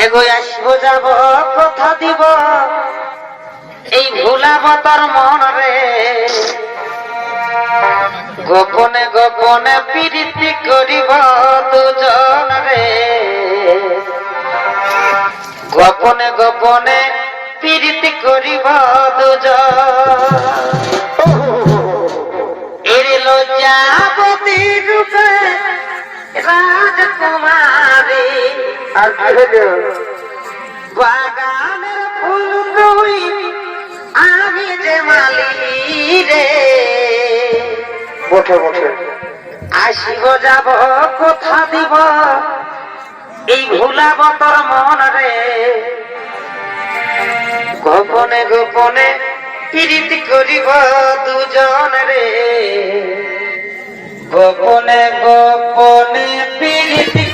এগো আসবো যাব কথা দিব এই ভুলাব তোর মন রে গোপনে গোপনে প্রীতি করিব দুজন রে গোপনে গোপনে প্রীতি করিব দুজন এর লজ্জাবতী রূপে রাজকুমারী আর কি হলো বাগানের ফুল তুই আমি যে মালি রে বসে বসে আসিব যাব কথা দিব এই ভুলাব তোর মন রে গোপনে গোপনে প্রীতি করিব দুজন রে গোপনে গোপনে প্রীতি